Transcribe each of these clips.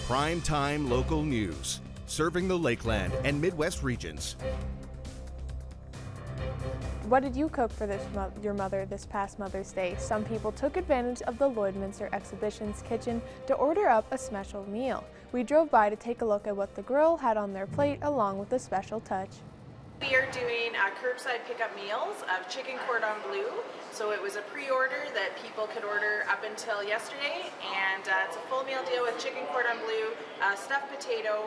Prime time local news, serving the Lakeland and Midwest regions. What did you cook for your mother this past Mother's Day? Some people took advantage of the Lloydminster Exhibition's kitchen to order up a special meal. We drove by to take a look at what the grill had on their plate along with a special touch. We are doing curbside pickup meals of chicken cordon bleu. So it was a pre-order that people could order up until yesterday, and it's a full meal deal with chicken cordon bleu, stuffed potato,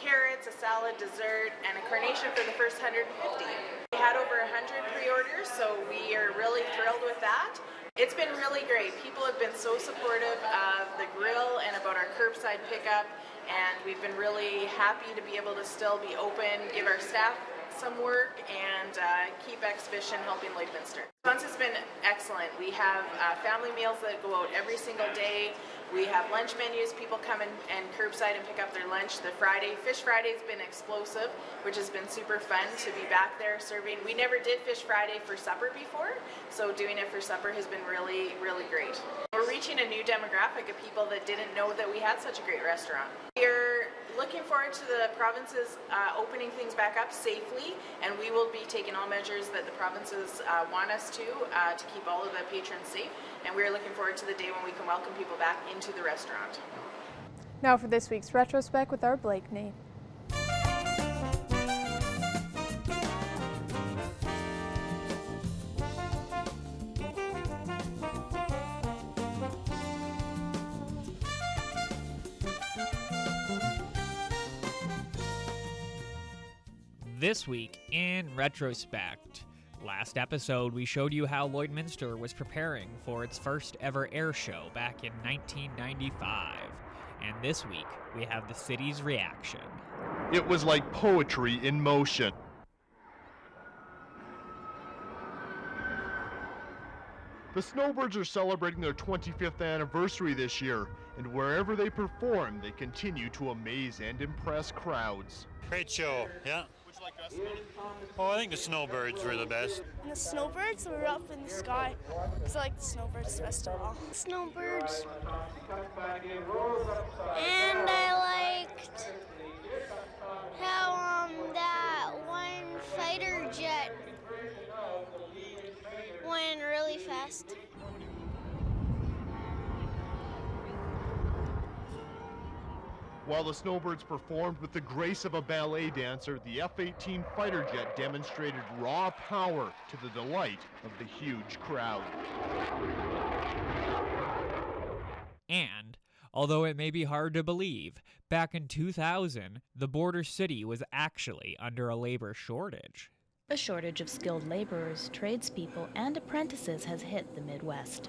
carrots, a salad, dessert, and a carnation for the first 150. We had over 100 pre-orders, so we are really thrilled with that. It's been really great. People have been so supportive of the grill and about our curbside pickup, and we've been really happy to be able to still be open, give our staff some work, and keep exhibition helping Lloydminster. Response has been excellent. We have family meals that go out every single day. We have lunch menus. People come in and curbside and pick up their lunch. The Fish Friday has been explosive, which has been super fun to be back there serving. We never did Fish Friday for supper before, so doing it for supper has been really, really great. We're reaching a new demographic of people that didn't know that we had such a great restaurant. We're looking forward to the provinces opening things back up safely, and we will be taking all measures that the provinces want us to keep all of the patrons safe. And we're looking forward to the day when we can welcome people back into the restaurant. Now for this week's Retrospect with our Blakeney. This week in Retrospect. Last episode, we showed you how Lloydminster was preparing for its first ever air show back in 1995. And this week, we have the city's reaction. It was like poetry in motion. The Snowbirds are celebrating their 25th anniversary this year, and wherever they perform, they continue to amaze and impress crowds. Great show, yeah. Oh, I think the Snowbirds were the best. And the Snowbirds were up in the sky because I like the Snowbirds Festival. Snowbirds. And I liked how that one fighter jet went really fast. While the Snowbirds performed with the grace of a ballet dancer, the F-18 fighter jet demonstrated raw power to the delight of the huge crowd. And, although it may be hard to believe, back in 2000, the border city was actually under a labor shortage. A shortage of skilled laborers, tradespeople, and apprentices has hit the Midwest.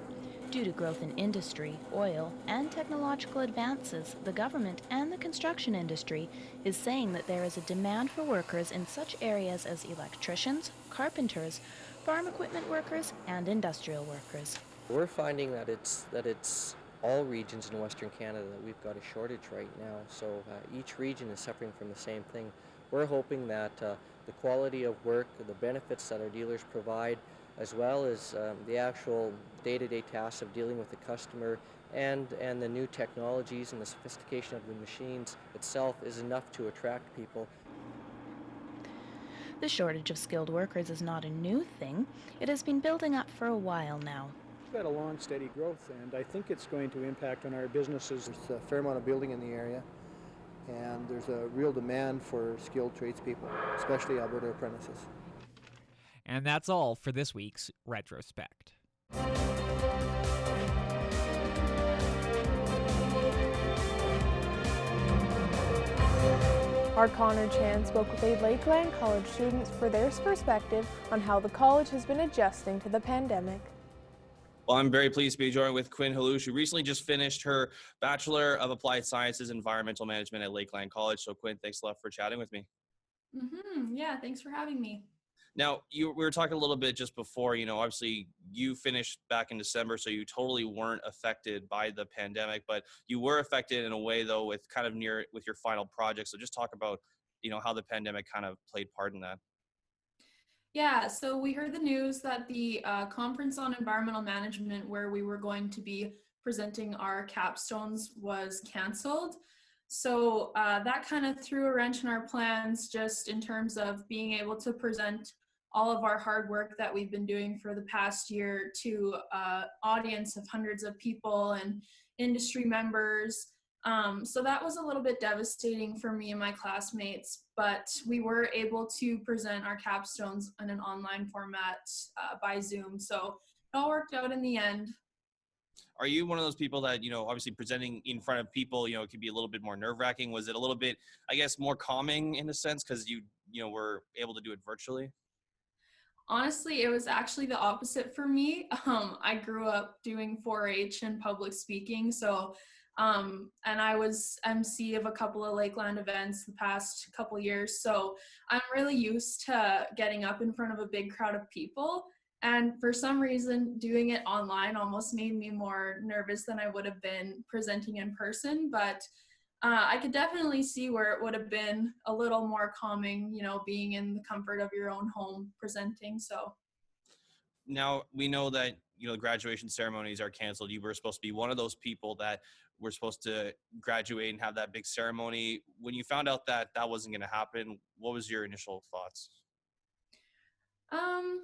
Due to growth in industry, oil, and technological advances, the government and the construction industry is saying that there is a demand for workers in such areas as electricians, carpenters, farm equipment workers, and industrial workers. We're finding that it's all regions in Western Canada that we've got a shortage right now, so each region is suffering from the same thing. We're hoping that the quality of work, the benefits that our dealers provide, as well as the actual day-to-day tasks of dealing with the customer and the new technologies and the sophistication of the machines itself is enough to attract people. The shortage of skilled workers is not a new thing. It has been building up for a while now. We've had a long, steady growth, and I think it's going to impact on our businesses. There's a fair amount of building in the area, and there's a real demand for skilled tradespeople, especially Alberta apprentices. And that's all for this week's Retrospect. Our Connor Chan spoke with Lakeland College students for their perspective on how the college has been adjusting to the pandemic. Well, I'm very pleased to be joined with Quinn Halouche, who recently just finished her Bachelor of Applied Sciences Environmental Management at Lakeland College. So Quinn, thanks a lot for chatting with me. Yeah, thanks for having me. Now, we were talking a little bit just before, obviously you finished back in December, so you totally weren't affected by the pandemic, but you were affected in a way, though, with kind of with your final project. So just talk about, how the pandemic kind of played part in that. Yeah, so we heard the news that the Conference on Environmental Management, where we were going to be presenting our capstones was canceled. So that kind of threw a wrench in our plans, just in terms of being able to present all of our hard work that we've been doing for the past year to an audience of hundreds of people and industry members. So that was a little bit devastating for me and my classmates, but we were able to present our capstones in an online format by Zoom. So it all worked out in the end. Are you one of those people that, obviously presenting in front of people, it could be a little bit more nerve-wracking? Was it a little bit, I guess, more calming in a sense because you were able to do it virtually? Honestly, it was actually the opposite for me. I grew up doing 4-H and public speaking, so and I was MC of a couple of Lakeland events the past couple years, so I'm really used to getting up in front of a big crowd of people. And for some reason, doing it online almost made me more nervous than I would have been presenting in person. But I could definitely see where it would have been a little more calming, being in the comfort of your own home presenting. So Now we know that graduation ceremonies are canceled. You were supposed to be one of those people that were supposed to graduate and have that big ceremony. When you found out that that wasn't going to happen, what was your initial thoughts? um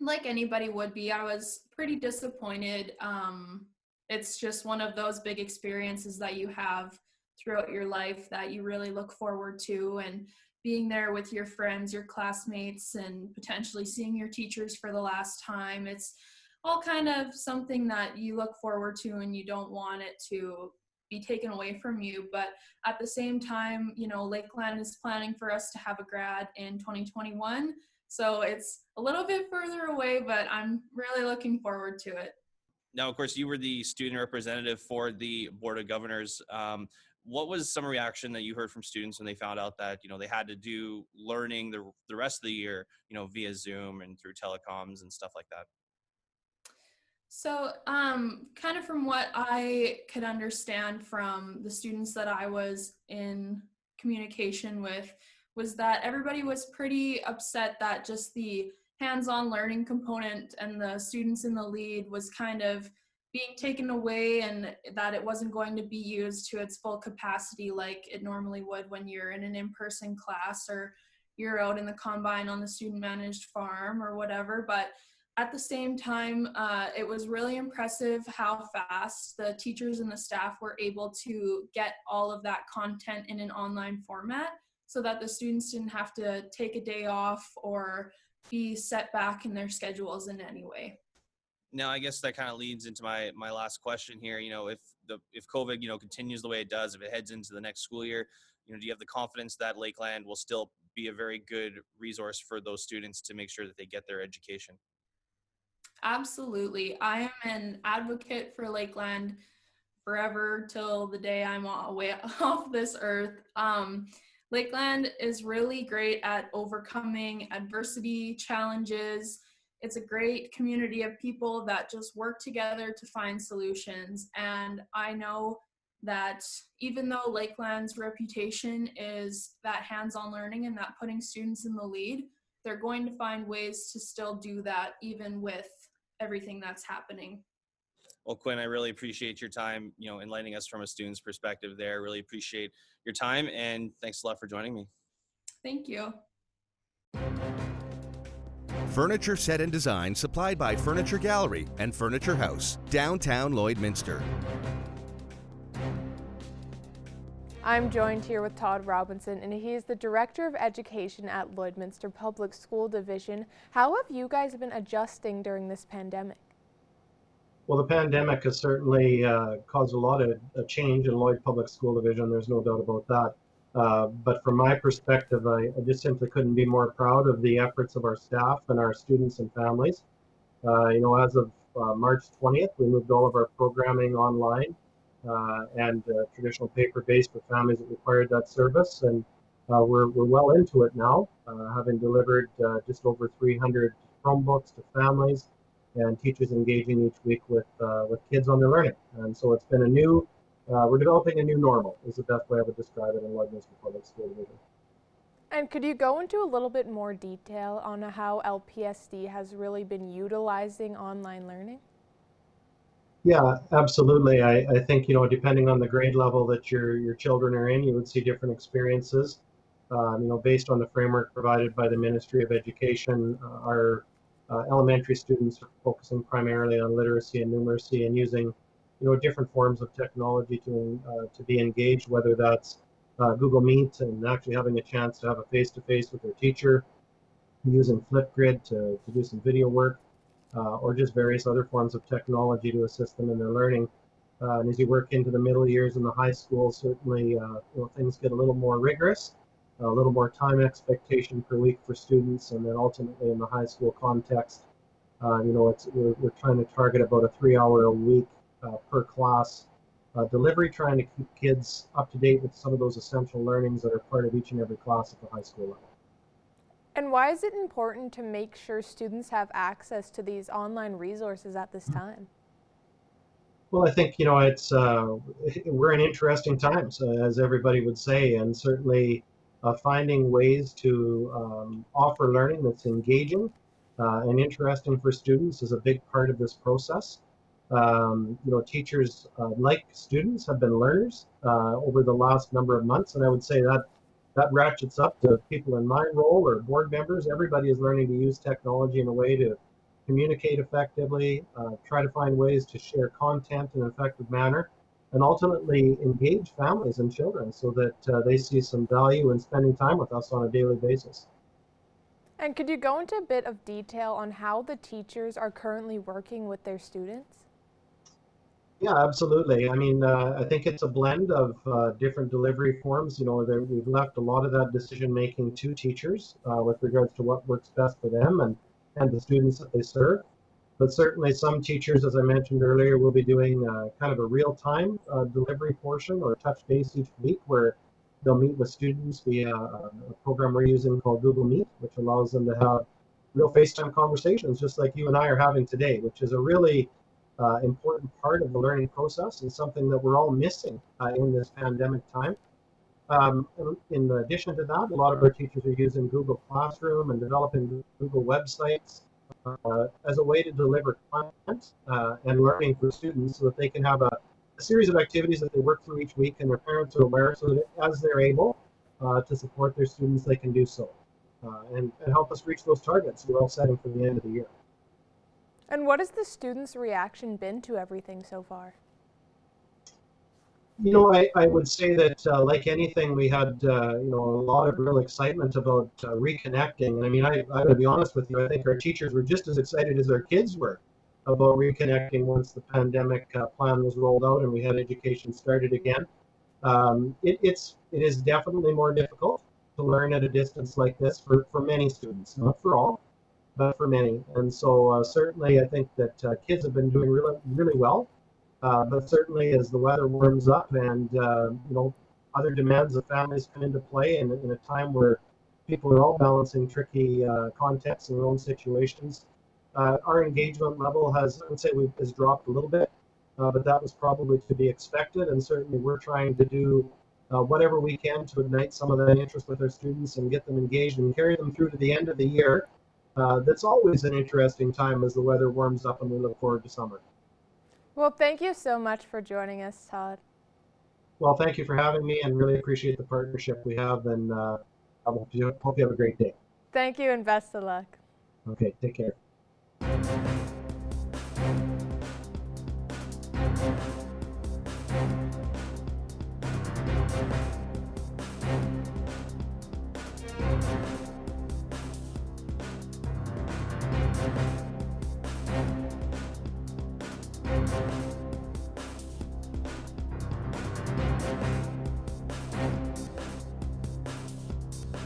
like anybody would be, I was pretty disappointed. It's just one of those big experiences that you have throughout your life that you really look forward to, and being there with your friends, your classmates, and potentially seeing your teachers for the last time. It's all kind of something that you look forward to and you don't want it to be taken away from you. But at the same time, Lakeland is planning for us to have a grad in 2021. So it's a little bit further away, but I'm really looking forward to it. Now, of course, you were the student representative for the Board of Governors. What was some reaction that you heard from students when they found out that, they had to do learning the rest of the year, via Zoom and through telecoms and stuff like that? So, kind of from what I could understand from the students that I was in communication with, was that everybody was pretty upset that just the hands-on learning component and the students in the lead was kind of being taken away, and that it wasn't going to be used to its full capacity like it normally would when you're in an in-person class or you're out in the combine on the student-managed farm or whatever. But at the same time, it was really impressive how fast the teachers and the staff were able to get all of that content in an online format so that the students didn't have to take a day off or be set back in their schedules in any way. Now, I guess that kind of leads into my last question here. If COVID, continues the way it does, if it heads into the next school year, do you have the confidence that Lakeland will still be a very good resource for those students to make sure that they get their education? Absolutely. I am an advocate for Lakeland forever till the day I'm away off this earth. Lakeland is really great at overcoming adversity, challenges. It's a great community of people that just work together to find solutions. And I know that even though Lakeland's reputation is that hands-on learning and that putting students in the lead, they're going to find ways to still do that even with everything that's happening. Well, Quinn, I really appreciate your time, enlightening us from a student's perspective there. Really appreciate your time, and thanks a lot for joining me. Thank you. Furniture set and design supplied by Furniture Gallery and Furniture House, downtown Lloydminster. I'm joined here with Todd Robinson, and he is the Director of Education at Lloydminster Public School Division. How have you guys been adjusting during this pandemic? Well, the pandemic has certainly caused a lot of change in Lloyd Public School Division. There's no doubt about that. But from my perspective, I just simply couldn't be more proud of the efforts of our staff and our students and families. As of March 20th, we moved all of our programming online and traditional paper-based for families that required that service. And we're well into it now, having delivered just over 300 Chromebooks to families and teachers engaging each week with kids on their learning. And so it's been we're developing a new normal is the best way I would describe it in Lloydminster Public School Division. And could you go into a little bit more detail on how LPSD has really been utilizing online learning? Yeah, absolutely. I think, depending on the grade level that your children are in, you would see different experiences. Based on the framework provided by the Ministry of Education, our elementary students are focusing primarily on literacy and numeracy and using, different forms of technology to be engaged, whether that's Google Meet and actually having a chance to have a face-to-face with their teacher, using Flipgrid to do some video work, or just various other forms of technology to assist them in their learning. And as you work into the middle years in the high school, certainly things get a little more rigorous, a little more time expectation per week for students, and then ultimately in the high school context, we're trying to target about a 3 hour a week per class delivery, trying to keep kids up to date with some of those essential learnings that are part of each and every class at the high school level. And why is it important to make sure students have access to these online resources at this time? Well, I think, we're in interesting times, as everybody would say, and certainly finding ways to offer learning that's engaging and interesting for students is a big part of this process. Teachers, like students, have been learners over the last number of months, and I would say that ratchets up to people in my role or board members. Everybody is learning to use technology in a way to communicate effectively, try to find ways to share content in an effective manner, and ultimately engage families and children so that they see some value in spending time with us on a daily basis. And could you go into a bit of detail on how the teachers are currently working with their students? Yeah, absolutely. I mean, I think it's a blend of different delivery forms. We've left a lot of that decision making to teachers with regards to what works best for them and the students that they serve. But certainly some teachers, as I mentioned earlier, will be doing kind of a real-time delivery portion or touch base each week where they'll meet with students via a program we're using called Google Meet, which allows them to have real FaceTime conversations just like you and I are having today, which is a really important part of the learning process and something that we're all missing in this pandemic time. In addition to that, a lot of our teachers are using Google Classroom and developing Google websites as a way to deliver content and learning for students so that they can have a series of activities that they work through each week and their parents are aware so that as they're able to support their students, they can do so and help us reach those targets we're all setting for the end of the year. And what has the students' reaction been to everything so far? I would say that like anything, we had a lot of real excitement about reconnecting. And I mean, I got to be honest with you. I think our teachers were just as excited as our kids were about reconnecting once the pandemic plan was rolled out and we had education started again. It is definitely more difficult to learn at a distance like this for many students, not for all, but for many. And so certainly, I think that kids have been doing really well. But certainly, as the weather warms up and other demands of families come into play, and in a time where people are all balancing tricky contexts and their own situations, our engagement level I would say, has dropped a little bit, but that was probably to be expected. And certainly, we're trying to do whatever we can to ignite some of that interest with our students and get them engaged and carry them through to the end of the year. That's always an interesting time as the weather warms up and we look forward to summer. Well, thank you so much for joining us, Todd. Well, thank you for having me and really appreciate the partnership we have, and I hope you have a great day. Thank you and best of luck. Okay, take care.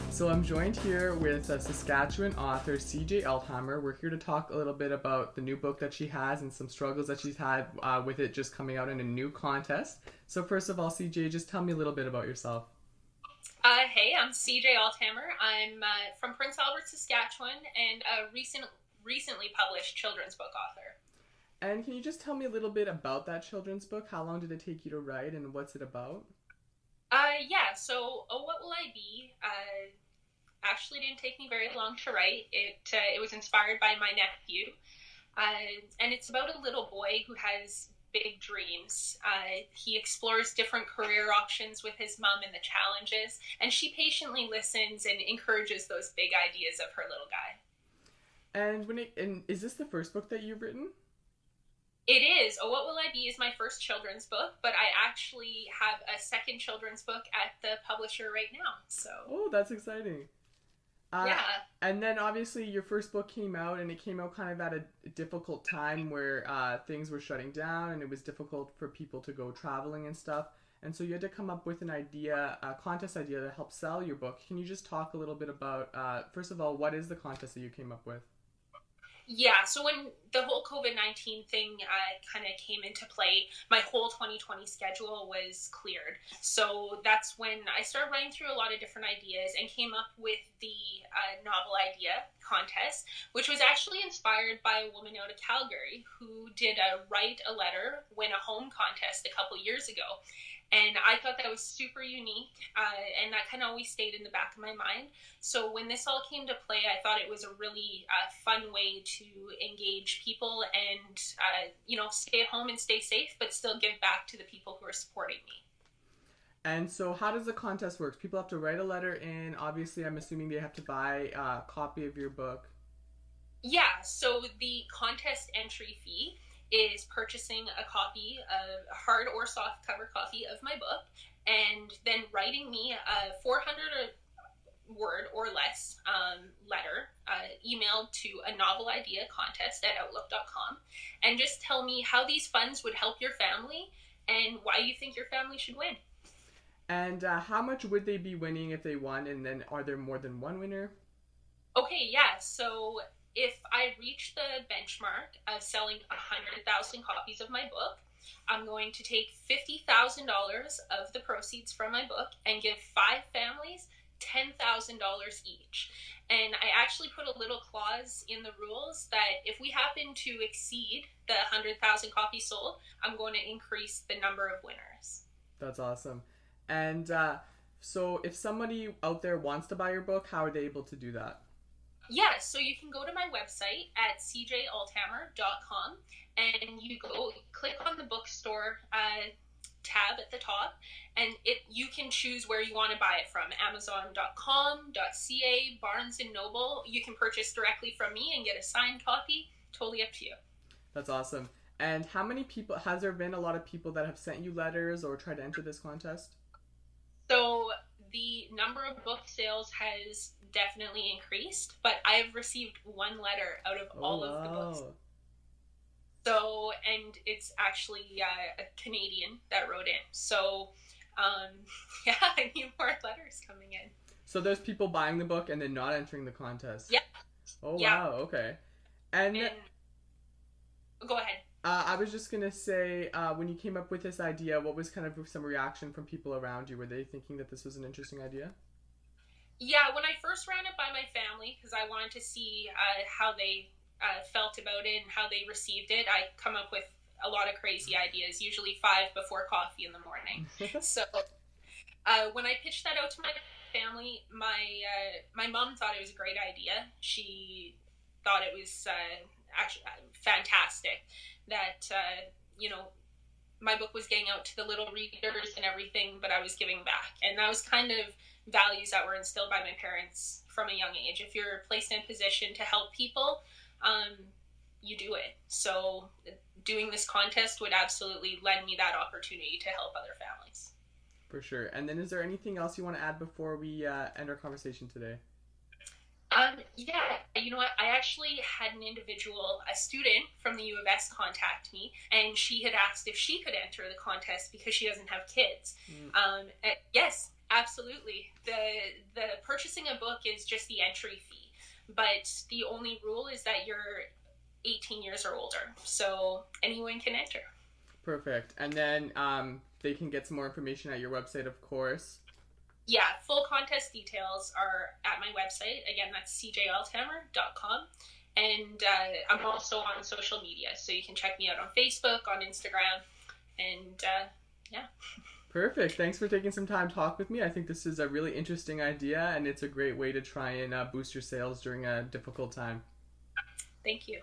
So I'm joined here with Saskatchewan author CJ Althammer. We're here to talk a little bit about the new book that she has and some struggles that she's had with it just coming out in a new contest. So first of all, CJ, just tell me a little bit about yourself. Hey, I'm CJ Althammer. I'm from Prince Albert, Saskatchewan, and a recently published children's book author. And can you just tell me a little bit about that children's book? How long did it take you to write, and what's it about? So What Will I Be? Actually didn't take me very long to write. It was inspired by my nephew, and it's about a little boy who has big dreams. He explores different career options with his mom and the challenges, and she patiently listens and encourages those big ideas of her little guy. And is this the first book that you've written? It is. Oh, What Will I Be is my first children's book, but I actually have a second children's book at the publisher right now. So. Oh, that's exciting. Yeah. And then obviously your first book came out, and it came out kind of at a difficult time where things were shutting down and it was difficult for people to go traveling and stuff. And so you had to come up with an idea, a contest idea to help sell your book. Can you just talk a little bit about, first of all, what is the contest that you came up with? Yeah, so when the whole COVID-19 thing kind of came into play, my whole 2020 schedule was cleared. So that's when I started running through a lot of different ideas and came up with the novel idea contest, which was actually inspired by a woman out of Calgary who did a Write a Letter, Win a Home contest a couple years ago. And I thought that was super unique, and that kind of always stayed in the back of my mind. So when this all came to play, I thought it was a really fun way to engage people and, stay at home and stay safe, but still give back to the people who are supporting me. And so how does the contest work? People have to write a letter in. Obviously, I'm assuming they have to buy a copy of your book. Yeah, so the contest entry fee is purchasing a copy, a hard or soft cover copy of my book, and then writing me a 400 word or less letter emailed to a novel idea contest at outlook.com, and just tell me how these funds would help your family and why you think your family should win. And how much would they be winning if they won, and then are there more than one winner? Okay, yeah, so if I reach the benchmark of selling 100,000 copies of my book, I'm going to take $50,000 of the proceeds from my book and give 5 families $10,000 each. And I actually put a little clause in the rules that if we happen to exceed the 100,000 copies sold, I'm going to increase the number of winners. That's awesome. And so if somebody out there wants to buy your book, how are they able to do that? Yeah, so you can go to my website at cjalthammer.com and you go click on the bookstore tab at the top, and you can choose where you want to buy it from. Amazon.com, .ca, Barnes & Noble. You can purchase directly from me and get a signed copy. Totally up to you. That's awesome. And how many people, has there been a lot of people that have sent you letters or tried to enter this contest? So the number of book sales has definitely increased, but I've received one letter out of all of the books. So, and it's actually a Canadian that wrote in. So, yeah, I need more letters coming in. So there's people buying the book and then not entering the contest? Yeah. Oh, yeah. Wow, okay. And go ahead. I was just going to say, when you came up with this idea, what was kind of some reaction from people around you? Were they thinking that this was an interesting idea? Yeah, when I first ran it by my family, because I wanted to see how they felt about it and how they received it, I come up with a lot of crazy ideas, usually 5 before coffee in the morning. So when I pitched that out to my family, my mom thought it was a great idea. She thought it was actually fantastic that, my book was getting out to the little readers and everything, but I was giving back. And that was kind of values that were instilled by my parents from a young age. If you're placed in a position to help people, you do it. So doing this contest would absolutely lend me that opportunity to help other families. For sure. And then is there anything else you want to add before we end our conversation today? Yeah, you know what? I actually had an individual, a student from the U of S, contact me, and she had asked if she could enter the contest because she doesn't have kids. Yes, absolutely. The purchasing a book is just the entry fee, but the only rule is that you're 18 years or older, so anyone can enter. Perfect. And then they can get some more information at your website, of course. Yeah, full contest details are at my website. Again, that's cjalthammer.com. And I'm also on social media, so you can check me out on Facebook, on Instagram, and yeah. Perfect. Thanks for taking some time to talk with me. I think this is a really interesting idea, and it's a great way to try and boost your sales during a difficult time. Thank you.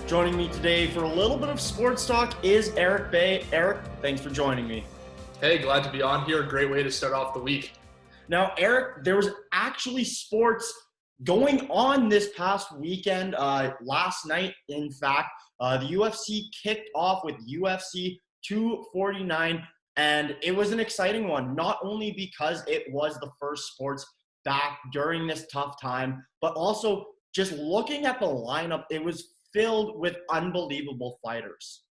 Joining me today for a little bit of sports talk is Eric Bay. Eric, thanks for joining me. Hey, glad to be on here. Great way to start off the week. Now, Eric, there was actually sports going on this past weekend, last night, in fact. The UFC kicked off with UFC 249, and it was an exciting one, not only because it was the first sports back during this tough time, but also just looking at the lineup, it was filled with unbelievable fighters.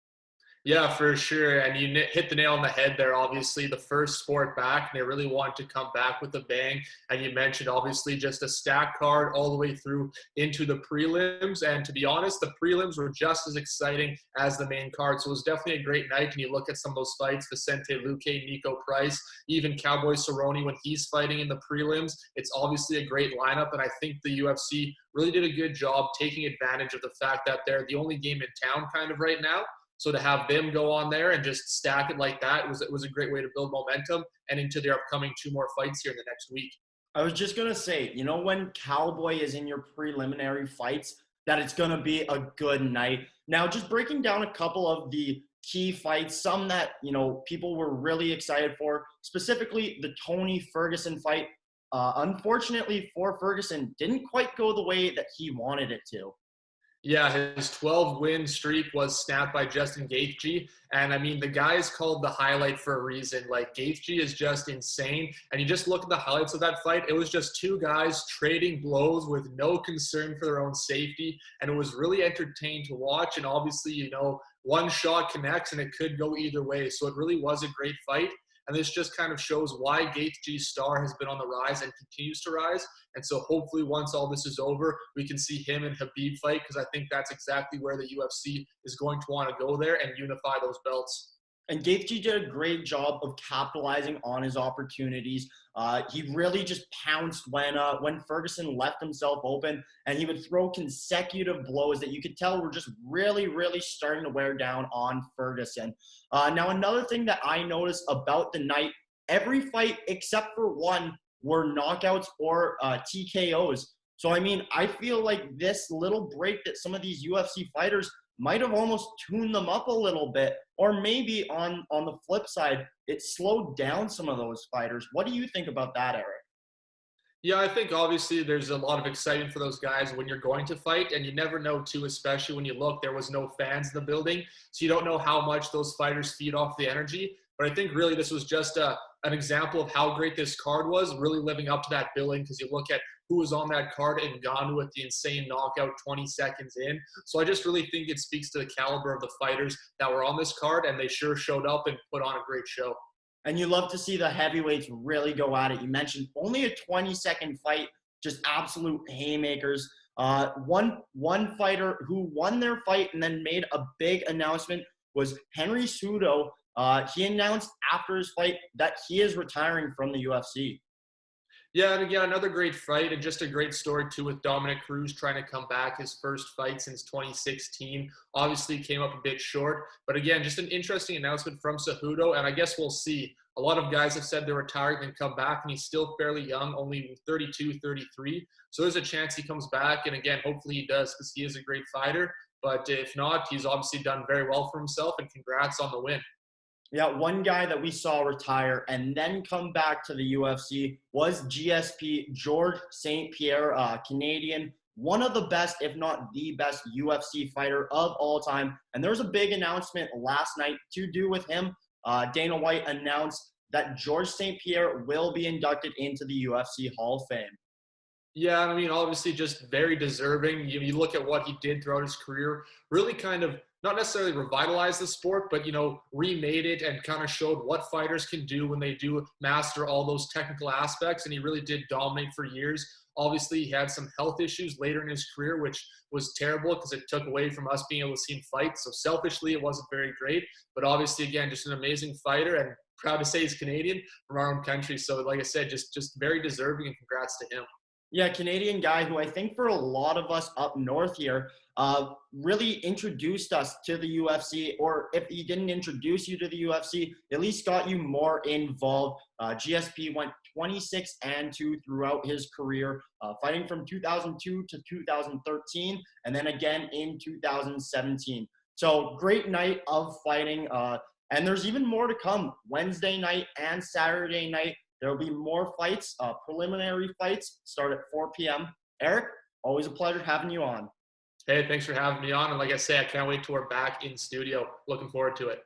Yeah, for sure. And you hit the nail on the head there. Obviously, the first sport back, and they really wanted to come back with a bang. And you mentioned, obviously, just a stacked card all the way through into the prelims. And to be honest, the prelims were just as exciting as the main card. So it was definitely a great night. And you look at some of those fights, Vicente Luque, Nico Price, even Cowboy Cerrone when he's fighting in the prelims. It's obviously a great lineup. And I think the UFC really did a good job taking advantage of the fact that they're the only game in town kind of right now. So to have them go on there and just stack it like that was a great way to build momentum and into their upcoming 2 more fights here in the next week. I was just going to say, when Cowboy is in your preliminary fights, that it's going to be a good night. Now, just breaking down a couple of the key fights, some that, people were really excited for, specifically the Tony Ferguson fight. Unfortunately for Ferguson, didn't quite go the way that he wanted it to. Yeah, his 12-win streak was snapped by Justin Gaethje. And, I mean, the guy is called the highlight for a reason. Like, Gaethje is just insane. And you just look at the highlights of that fight, it was just 2 guys trading blows with no concern for their own safety. And it was really entertaining to watch. And obviously, one shot connects and it could go either way. So it really was a great fight. And this just kind of shows why Gaethje's star has been on the rise and continues to rise. And so hopefully once all this is over, we can see him and Khabib fight, because I think that's exactly where the UFC is going to want to go there and unify those belts. And Gaethje did a great job of capitalizing on his opportunities. He really just pounced when Ferguson left himself open, and he would throw consecutive blows that you could tell were just really, really starting to wear down on Ferguson. Now, another thing that I noticed about the night, every fight except for one were knockouts or TKOs. So, I mean, I feel like this little break that some of these UFC fighters might have almost tuned them up a little bit, or maybe on the flip side, it slowed down some of those fighters. What do you think about that, Eric? Yeah, I think obviously there's a lot of excitement for those guys when you're going to fight, and you never know too, especially when you look, there was no fans in the building, so you don't know how much those fighters feed off the energy. But I think really this was just an example of how great this card was, really living up to that billing, because you look at who was on that card, Ngannou with the insane knockout 20 seconds in. So I just really think it speaks to the caliber of the fighters that were on this card, and they sure showed up and put on a great show. And you love to see the heavyweights really go at it. You mentioned only a 20-second fight, just absolute haymakers. One fighter who won their fight and then made a big announcement was Henry Cejudo. He announced after his fight that he is retiring from the UFC. Yeah, and again, another great fight, and just a great story, too, with Dominic Cruz trying to come back, his first fight since 2016. Obviously came up a bit short, but again, just an interesting announcement from Cejudo, and I guess we'll see. A lot of guys have said they're retiring and come back, and he's still fairly young, only 32, 33. So there's a chance he comes back, and again, hopefully he does, because he is a great fighter. But if not, he's obviously done very well for himself, and congrats on the win. Yeah, one guy that we saw retire and then come back to the UFC was GSP, George St. Pierre, Canadian, one of the best, if not the best, UFC fighter of all time. And there was a big announcement last night to do with him. Dana White announced that George St. Pierre will be inducted into the UFC Hall of Fame. Yeah, I mean, obviously just very deserving. You look at what he did throughout his career, really kind of not necessarily revitalized the sport, but, remade it and kind of showed what fighters can do when they do master all those technical aspects. And he really did dominate for years. Obviously, he had some health issues later in his career, which was terrible because it took away from us being able to see him fight. So selfishly, it wasn't very great. But obviously, again, just an amazing fighter, and proud to say he's Canadian from our own country. So like I said, just very deserving, and congrats to him. Yeah, Canadian guy who I think for a lot of us up north here, really introduced us to the UFC, or if he didn't introduce you to the UFC, at least got you more involved. GSP went 26-2 throughout his career, fighting from 2002 to 2013, and then again in 2017. So great night of fighting, and there's even more to come. Wednesday night and Saturday night, there will be more fights. Preliminary fights start at 4 p.m. Eric, always a pleasure having you on. Hey, thanks for having me on. And like I say, I can't wait till we're back in studio. Looking forward to it.